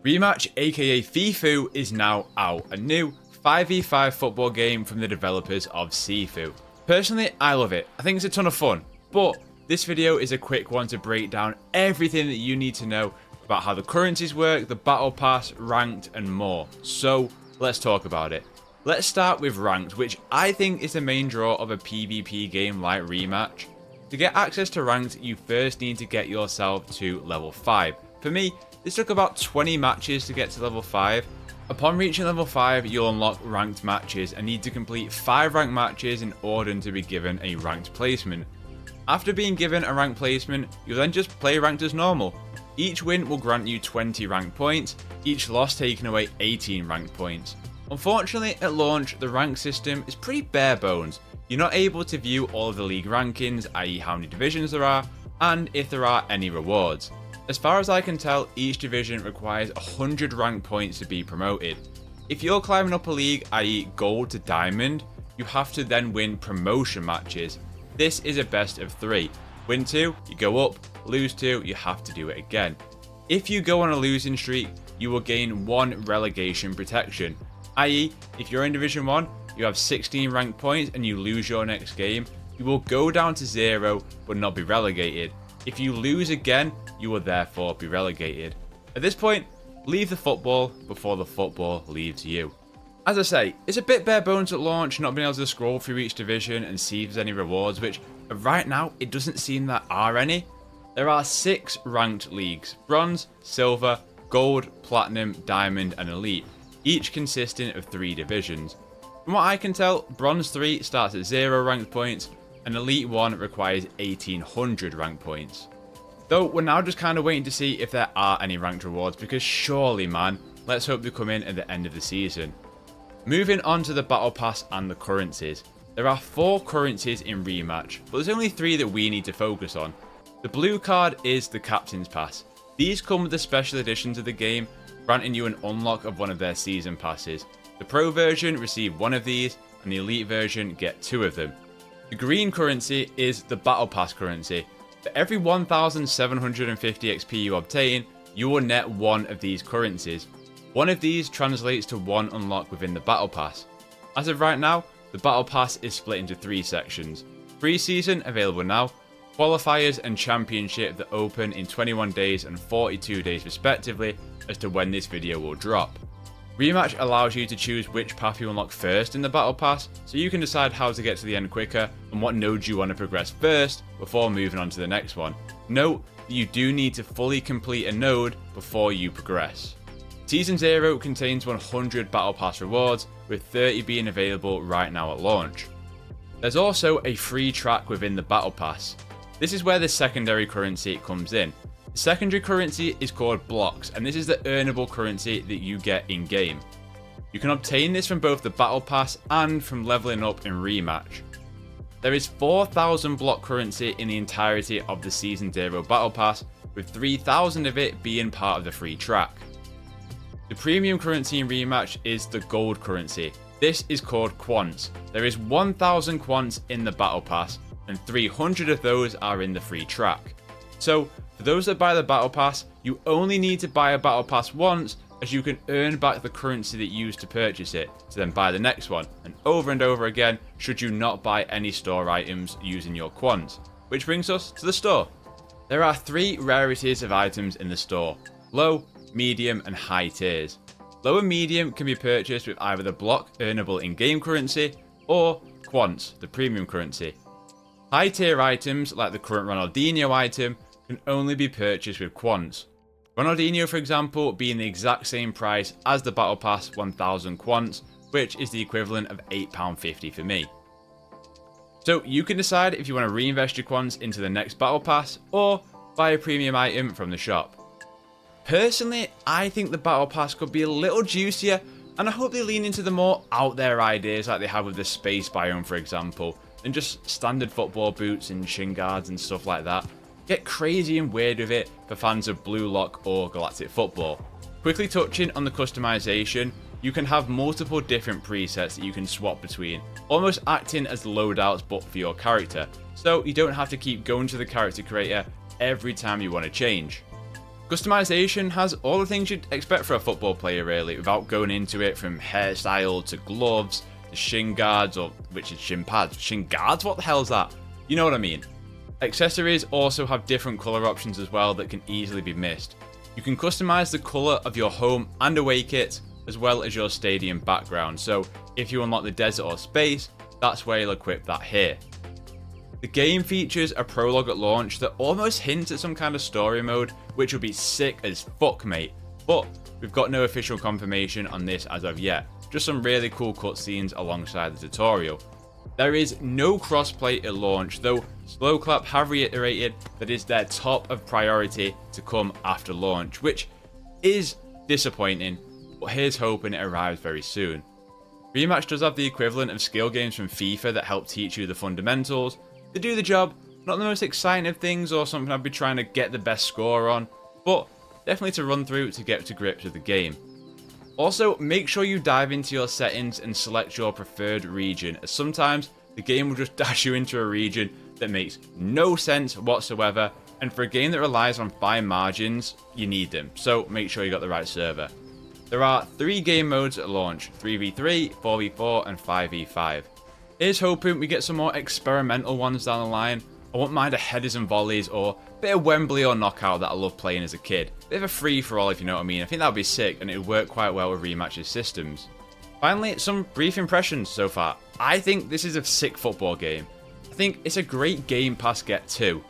Rematch, aka FIFU, is now out, a new 5v5 football game from the developers of Sifu. Personally, I love it. I think it's a ton of fun, but this video is a quick one to break down everything that you need to know about how the currencies work, the battle pass, ranked, and more. So let's talk about it. Let's start with ranked, which I think is the main draw of a PvP game like Rematch. To get access to ranked, you first need to get yourself to level 5. For me, this took about 20 matches to get to level 5. Upon reaching level 5, you'll unlock ranked matches and need to complete 5 ranked matches in order to be given a ranked placement. After being given a ranked placement, you'll then just play ranked as normal. Each win will grant you 20 ranked points, each loss taking away 18 ranked points. Unfortunately, at launch, the rank system is pretty bare bones. You're not able to view all of the league rankings, i.e. how many divisions there are, and if there are any rewards. As far as I can tell, each division requires 100 rank points to be promoted. If you're climbing up a league, i.e. gold to diamond, you have to then win promotion matches. This is a best of 3. Win 2, you go up, lose 2, you have to do it again. If you go on a losing streak, you will gain 1 relegation protection, i.e. if you're in Division 1, you have 16 rank points and you lose your next game, you will go down to 0 but not be relegated. If you lose again, you will therefore be relegated. At this point, leave the football before the football leaves you. As I say, it's a bit bare bones at launch, not being able to scroll through each division and see if there's any rewards, which right now it doesn't seem there are any. There are 6 ranked leagues: bronze, silver, gold, platinum, diamond and elite, each consisting of 3 divisions. From what I can tell, bronze 3 starts at 0 ranked points and elite 1 requires 1800 rank points. Though we're now just kind of waiting to see if there are any ranked rewards, because surely man, let's hope they come in at the end of the season. Moving on to the battle pass and the currencies. There are 4 currencies in Rematch, but there's only 3 that we need to focus on. The blue card is the captain's pass. These come with the special editions of the game, granting you an unlock of one of their season passes. The pro version receive 1 of these and the elite version get 2 of them. The green currency is the battle pass currency. For every 1750 XP you obtain, you will net 1 of these currencies. 1 of these translates to 1 unlock within the battle pass. As of right now, the battle pass is split into 3 sections. Pre-season available now, qualifiers and championship that open in 21 days and 42 days respectively as to when this video will drop. Rematch allows you to choose which path you unlock first in the battle pass, so you can decide how to get to the end quicker and what nodes you want to progress first before moving on to the next one. Note that you do need to fully complete a node before you progress. Season 0 contains 100 battle pass rewards, with 30 being available right now at launch. There's also a free track within the battle pass. This is where the secondary currency comes in. The secondary currency is called blocks, and this is the earnable currency that you get in game. You can obtain this from both the battle pass and from leveling up in Rematch. There is 4000 block currency in the entirety of the Season 0 battle pass, with 3000 of it being part of the free track. The premium currency in Rematch is the gold currency. This is called quants. There is 1000 quants in the battle pass, and 300 of those are in the free track. So, for those that buy the battle pass, you only need to buy a battle pass once, as you can earn back the currency that you used to purchase it, to then buy the next one, and over again should you not buy any store items using your quants. Which brings us to the store. There are 3 rarities of items in the store: low, medium and high tiers. Low and medium can be purchased with either the block earnable in-game currency or quants, the premium currency. High tier items like the current Ronaldinho item can only be purchased with quants. Ronaldinho, for example, being the exact same price as the battle pass 1000 quants, which is the equivalent of £8.50 for me. So you can decide if you want to reinvest your quants into the next battle pass or buy a premium item from the shop. Personally, I think the battle pass could be a little juicier, and I hope they lean into the more out there ideas like they have with the space biome, for example, than just standard football boots and shin guards and stuff like that. Get crazy and weird with it for fans of Blue Lock or Galactic Football. Quickly touching on the customization, you can have multiple different presets that you can swap between, almost acting as loadouts but for your character, so you don't have to keep going to the character creator every time you want to change. Customization has all the things you'd expect for a football player really, without going into it, from hairstyle to gloves to shin guards, or which is shin pads. Shin guards? What the hell is that? You know what I mean. Accessories also have different colour options as well that can easily be missed. You can customise the colour of your home and away kits, as well as your stadium background, so if you unlock the desert or space, that's where you'll equip that here. The game features a prologue at launch that almost hints at some kind of story mode, which would be sick as fuck, mate. But we've got no official confirmation on this as of yet, just some really cool cutscenes alongside the tutorial. There is no crossplay at launch, though Sloclap have reiterated that it's their top of priority to come after launch, which is disappointing, but here's hoping it arrives very soon. Rematch does have the equivalent of skill games from FIFA that help teach you the fundamentals. They do the job, not the most exciting of things or something I'd be trying to get the best score on, but definitely to run through to get to grips with the game. Also, make sure you dive into your settings and select your preferred region, as sometimes the game will just dash you into a region that makes no sense whatsoever, and for a game that relies on fine margins, you need them, so make sure you got the right server. There are 3 game modes at launch: 3v3, 4v4 and 5v5. Here's hoping we get some more experimental ones down the line. I won't mind a headers and volleys or a bit of Wembley or knockout that I loved playing as a kid. Bit of a free-for-all, if you know what I mean. I think that would be sick, and it would work quite well with Rematch's systems. Finally, some brief impressions so far. I think this is a sick football game. I think it's a great Game Pass get too.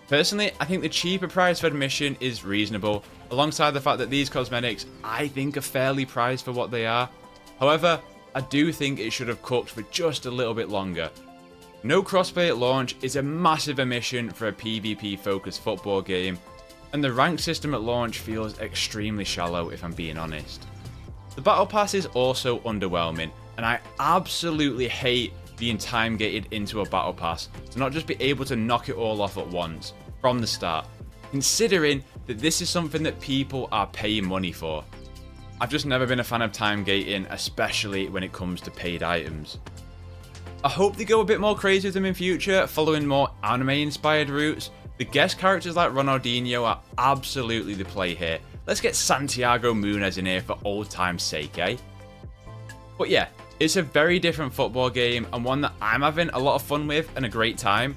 Personally, I think the cheaper price for admission is reasonable, alongside the fact that these cosmetics I think are fairly priced for what they are. However, I do think it should have cooked for just a little bit longer. No crossplay at launch is a massive omission for a PvP focused football game, and the rank system at launch feels extremely shallow if I'm being honest. The battle pass is also underwhelming, and I absolutely hate being time gated into a battle pass to not just be able to knock it all off at once from the start, considering that this is something that people are paying money for. I've just never been a fan of time gating, especially when it comes to paid items. I hope they go a bit more crazy with them in future, following more anime inspired routes. The guest characters like Ronaldinho are absolutely the play here. Let's get Santiago Munez in here for old time's sake, eh? But yeah, it's a very different football game, and one that I'm having a lot of fun with and a great time.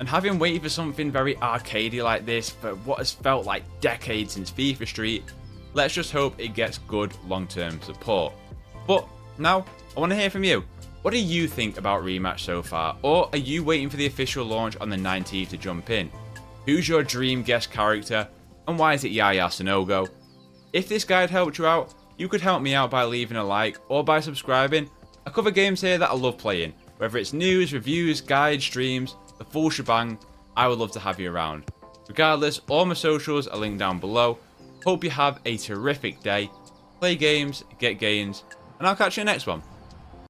And having waited for something very arcadey like this for what has felt like decades since FIFA Street, let's just hope it gets good long-term support. But now, I want to hear from you. What do you think about Rematch so far? Or are you waiting for the official launch on the 19th to jump in? Who's your dream guest character? And why is it Yaya Sanogo? If this guide helped you out, you could help me out by leaving a like or by subscribing. I cover games here that I love playing. Whether it's news, reviews, guides, streams, the full shebang, I would love to have you around. Regardless, all my socials are linked down below. Hope you have a terrific day. Play games, get gains, and I'll catch you next one.